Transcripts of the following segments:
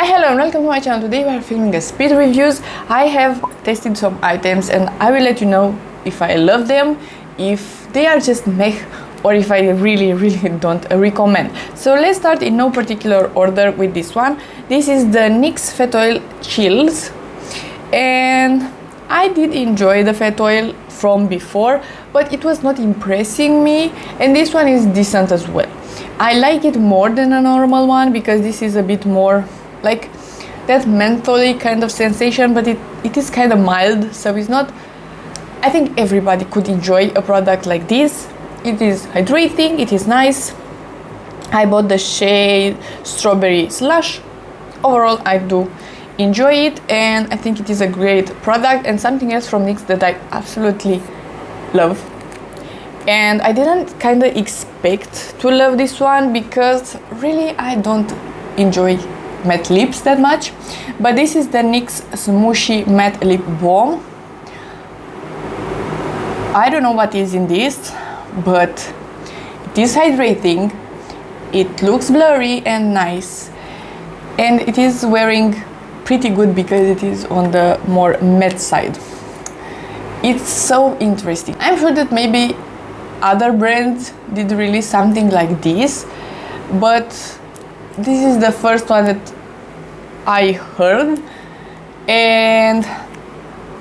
Hi, hello and welcome to my channel. Today we are filming a speed reviews. I have tested some items and I will let you know if I love them, if they are just meh, or if I really don't recommend. So let's start in no particular order with this one. This is the NYX Fat Oil Chillz, and I did enjoy the fat oil from before, but it was not impressing me, and this one is decent as well. I like it more than a normal one because this is a bit more like that mentholy kind of sensation, but it is kind of mild, so it's not. I think everybody could enjoy a product like this. It is hydrating, it is nice. I bought the shade Strawberry Slush. Overall, I do enjoy it, and I think it is a great product. And something else from NYX that I absolutely love, and I didn't kind of expect to love this one because really I don't enjoy matte lips that much, but this is the NYX Smushy Matte Lip Balm. I don't know what is in this, but it is hydrating, it looks blurry and nice, and it is wearing pretty good because it is on the more matte side. It's so interesting. I'm sure that maybe other brands did release something like this, but this is the first one that I heard, and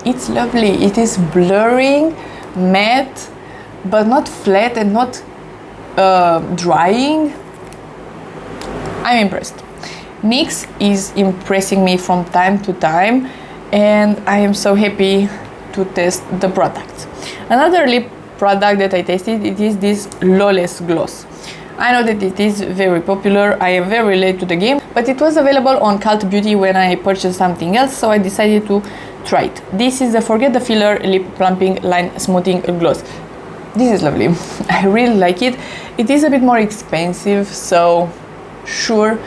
it's lovely. It is blurring, matte, but not flat and not drying. I'm impressed. NYX is impressing me from time to time, and I am so happy to test the product. Another lip product that I tested, it is this Lawless gloss. I know that it is very popular. I am very late to the game, but it was available on Cult Beauty when I purchased something else, so I decided to try it. This is the Forget the Filler Lip Plumping Line Smoothing Gloss. This is lovely. I really like it. It is a bit more expensive, so sure,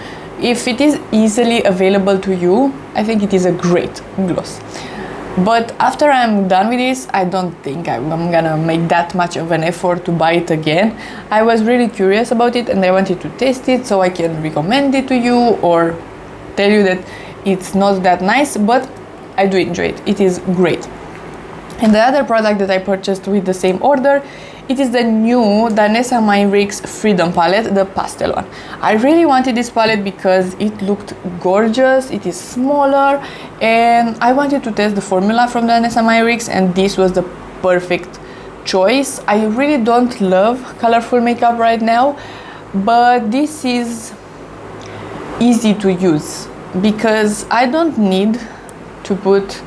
if it is easily available to you, I think it is a great gloss. But after I'm done with this, I don't think I'm gonna make that much of an effort to buy it again. I was really curious about it and I wanted to test it so I can recommend it to you or tell you that it's not that nice, but I do enjoy it. It is great. And the other product that I purchased with the same order, it is the new Danessa Myricks Freedom palette, the pastel one. I really wanted this palette because it looked gorgeous, it is smaller, and I wanted to test the formula from Danessa Myricks, and this was the perfect choice. I really don't love colorful makeup right now, but this is easy to use because I don't need to put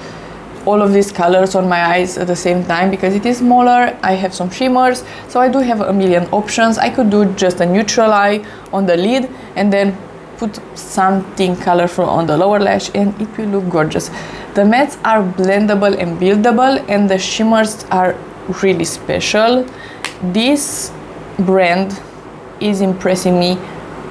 all of these colors on my eyes at the same time because it is smaller. I have some shimmers, so I do have a million options. I could do just a neutral eye on the lid and then put something colorful on the lower lash, and it will look gorgeous. The mattes are blendable and buildable, and the shimmers are really special. This brand is impressing me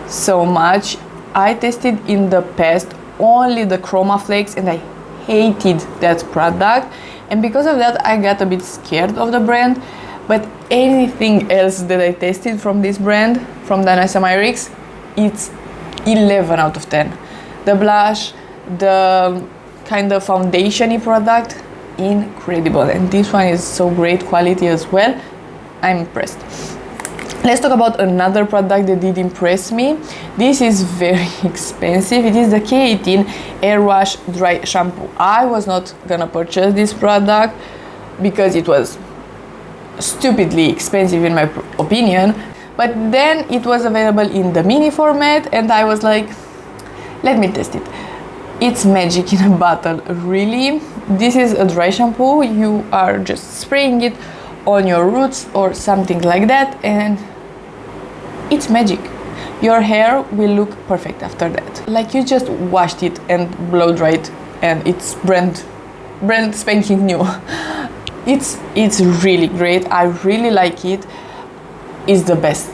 so much. I tested in the past only the Chroma Flakes and I hated that product, and because of that I got a bit scared of the brand. But anything else that I tested from this brand, from Danessa Myricks, it's 11 out of 10. The blush, the kind of foundation-y product, incredible, and this one is so great quality as well. I'm impressed. Let's talk about another product that did impress me. This is very expensive. It is the K18 Airwash Dry Shampoo. I was not gonna purchase this product because it was stupidly expensive in my opinion, but then it was available in the mini format and I was like, let me test it. It's magic in a bottle, really. This is a dry shampoo. You are just spraying it on your roots or something like that, and it's magic. Your hair will look perfect after that. Like you just washed it and blow dried and it's brand spanking new. It's really great. I really like it. It's the best.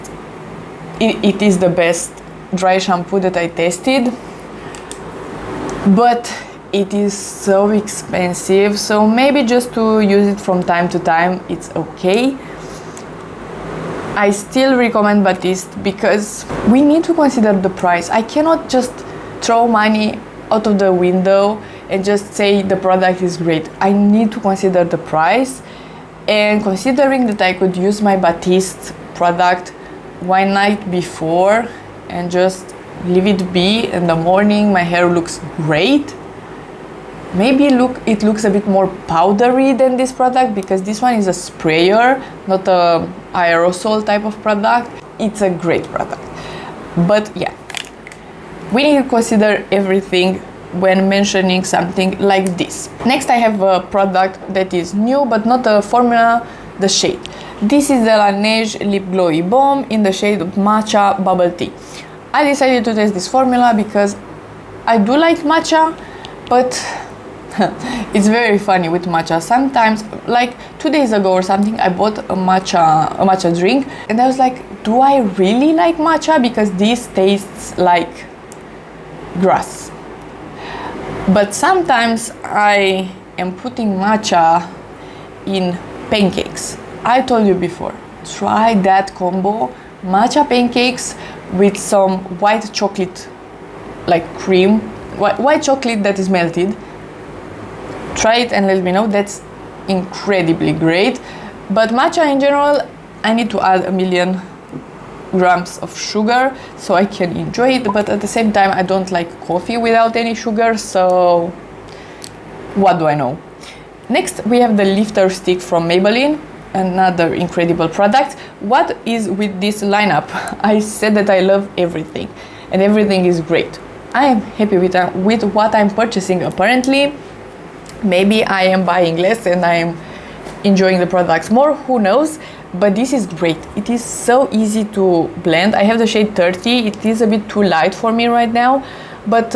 It is the best dry shampoo that I tested, but it is so expensive, so maybe just to use it from time to time it's okay. I still recommend Batiste because we need to consider the price. I cannot just throw money out of the window and just say the product is great. I need to consider the price, and considering that I could use my Batiste product one night before and just leave it be, in the morning my hair looks great. Maybe it looks a bit more powdery than this product, because this one is a sprayer, not a aerosol type of product. It's a great product. But yeah, we need to consider everything when mentioning something like this. Next, I have a product that is new, but not a formula, the shade. This is the Laneige Lip Glowy Balm in the shade Matcha Bubble Tea. I decided to test this formula because I do like matcha, but it's very funny with matcha. Sometimes, like 2 days ago or something, I bought a matcha drink, and I was like, do I really like matcha? Because this tastes like grass. But sometimes I am putting matcha in pancakes. I told you before, try that combo, matcha pancakes with some white chocolate, like cream, white chocolate that is melted. Try it and let me know. That's incredibly great. But matcha in general, I need to add 1,000,000 grams of sugar so I can enjoy it, but at the same time I don't like coffee without any sugar, so what do I know. Next, we have the lifter stick from Maybelline, another incredible product. What is with this lineup? I said that I love everything, and everything is great. I am happy with what I'm purchasing apparently. Maybe I am buying less and I am enjoying the products more, who knows, but this is great. It is so easy to blend. I have the shade 30. It is a bit too light for me right now, but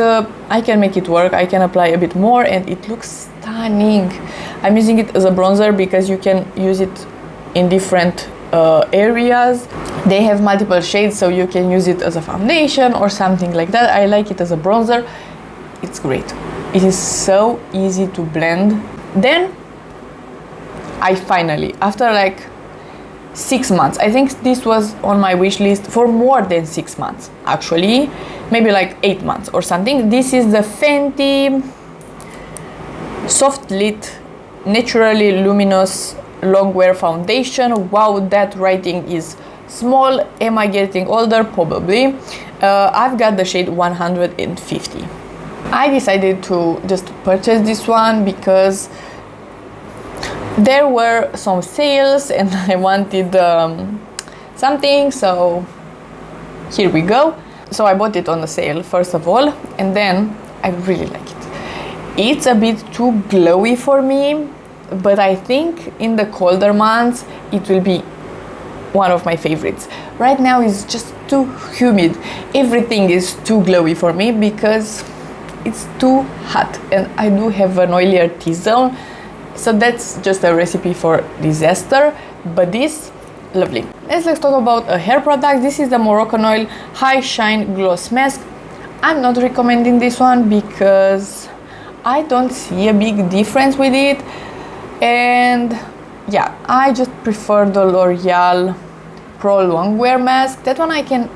I can make it work. I can apply a bit more and it looks stunning. I'm using it as a bronzer because you can use it in different areas. They have multiple shades, so you can use it as a foundation or something like that. I like it as a bronzer. It's great. It is so easy to blend. Then I finally, after like 6 months, I think this was on my wish list for more than 6 months actually, maybe like 8 months or something. This is the Fenty Soft Lit Naturally Luminous Long Wear Foundation. Wow, that writing is small. Am I getting older? Probably. I've got the shade 150. I decided to just purchase this one because there were some sales and I wanted something, so here we go. So I bought it on the sale first of all, and then I really like it. It's a bit too glowy for me, but I think in the colder months it will be one of my favorites. Right now it's just too humid. Everything is too glowy for me because it's too hot and I do have an oilier T-zone. So that's just a recipe for disaster, but this, lovely. Let's talk about a hair product. This is the Moroccanoil High Shine Gloss Mask. I'm not recommending this one because I don't see a big difference with it, and yeah, I just prefer the L'Oreal Pro Longwear Mask. That one I can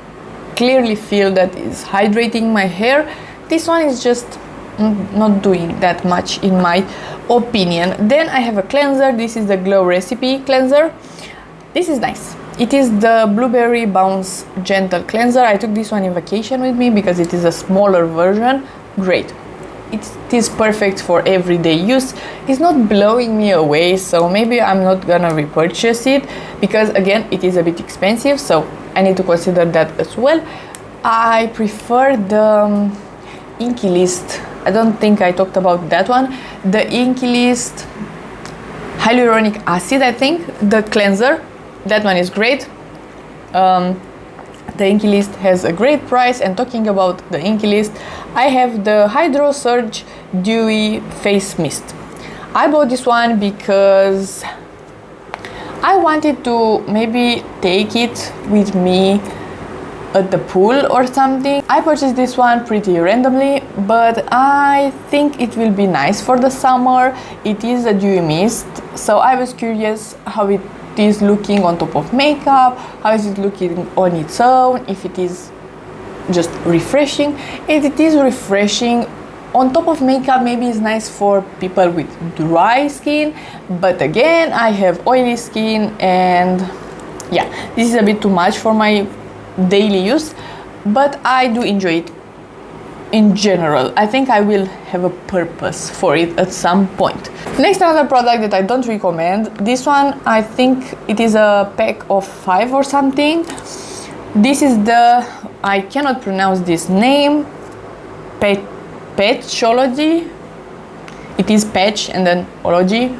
clearly feel that is hydrating my hair. This one is just not doing that much in my opinion. Then I have a cleanser. This is the Glow Recipe cleanser. This is nice. It is the Bluberry Bounce Gentle Cleanser. I took this one in vacation with me because it is a smaller version. Great. It is perfect for everyday use. It's not blowing me away, so maybe I'm not gonna repurchase it because again it is a bit expensive, so I need to consider that as well. I prefer the Inkey List. I don't think I talked about that one. The Inkey List Hyaluronic Acid, I think, the cleanser. That one is great. The Inkey List has a great price, and talking about the Inkey List, I have the Hydro Surge Dewy Face Mist. I bought this one because I wanted to maybe take it with me at the pool or something. I purchased this one pretty randomly, but I think it will be nice for the summer. It is a dewy mist, so I was curious how it is looking on top of makeup, how is it looking on its own, if it is just refreshing. And it is refreshing on top of makeup, maybe it's nice for people with dry skin, but again, I have oily skin, and yeah, this is a bit too much for my daily use, but I do enjoy it in general. I think I will have a purpose for it at some point. Next, another product that I don't recommend. This one, I think it is a pack of 5 or something. This is the, I cannot pronounce this name, Patchology. It is patch and then ology.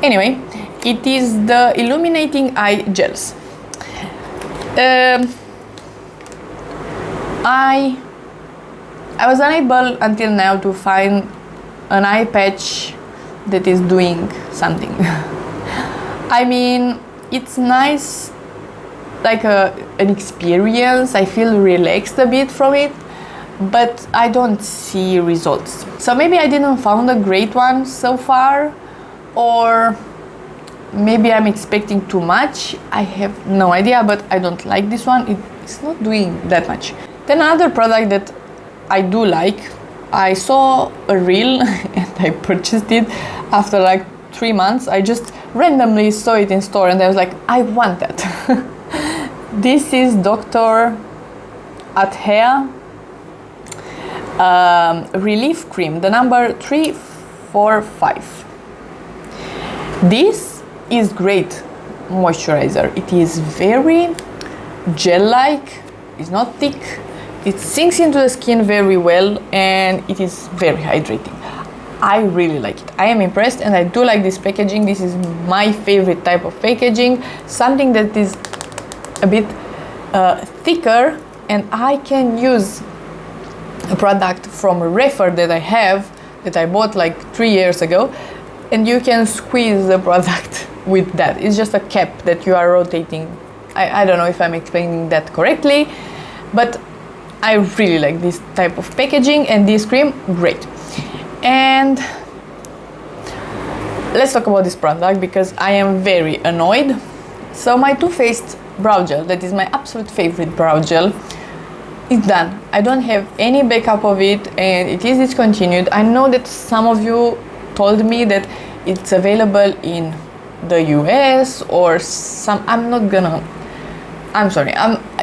Anyway, it is the Illuminating Eye Gels. I was unable until now to find an eye patch that is doing something. I mean, it's nice, like an experience. I feel relaxed a bit from it, but I don't see results. So maybe I didn't found a great one so far, or maybe I'm expecting too much. I have no idea, but I don't like this one. It's not doing that much. Then another product that I do like, I saw a reel and I purchased it after like 3 months. I just randomly saw it in store and I was like, I want that. This is Dr. Althea Relief Cream, the number 345. This is great moisturizer. It is very gel-like, it's not thick, it sinks into the skin very well, and it is very hydrating. I really like it. I am impressed, and I do like this packaging. This is my favorite type of packaging, something that is a bit thicker, and I can use a product from a refer that I have, that I bought like 3 years ago, and you can squeeze the product with that. It's just a cap that you are rotating. I don't know if I'm explaining that correctly, but I really like this type of packaging, and this cream, great. And let's talk about this product because I am very annoyed. So my Too Faced brow gel, that is my absolute favorite brow gel, is done. I don't have any backup of it, and it is discontinued. I know that some of you told me that it's available in the US or some. I'm sorry,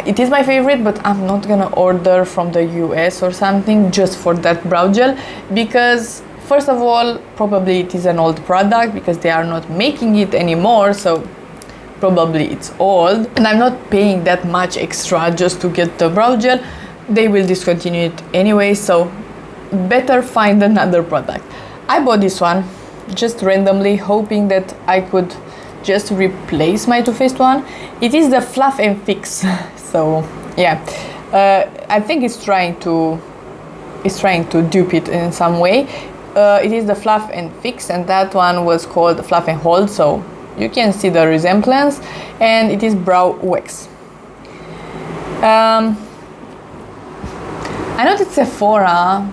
it is my favorite, but I'm not gonna order from the US or something just for that brow gel, because first of all, probably it is an old product because they are not making it anymore, so probably it's old, and I'm not paying that much extra just to get the brow gel. They will discontinue it anyway, so better find another product. I bought this one just randomly, hoping that I could just replace my Too Faced one. It is the Fluff and Fix. So yeah, I think it's trying to dupe it in some way. It is the Fluff and Fix, and that one was called Fluff and Hold, so you can see the resemblance, and it is brow wax. I know that Sephora,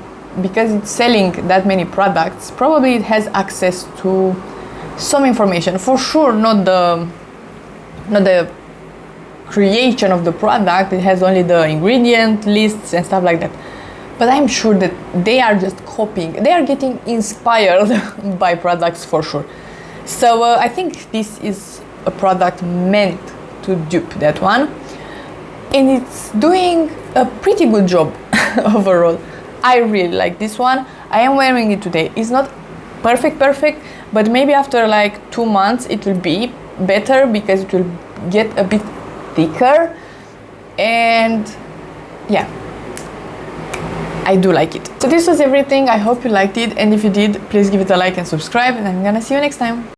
because it's selling that many products, probably it has access to some information. For sure, not the creation of the product. It has only the ingredient lists and stuff like that. But I'm sure that they are just copying. They are getting inspired by products for sure. So I think this is a product meant to dupe that one, and it's doing a pretty good job overall. I really like this one. I am wearing it today. It's not perfect, but maybe after like 2 months it will be better because it will get a bit thicker, and yeah, I do like it. So this was everything. I hope you liked it, and if you did, please give it a like and subscribe, and I'm gonna see you next time.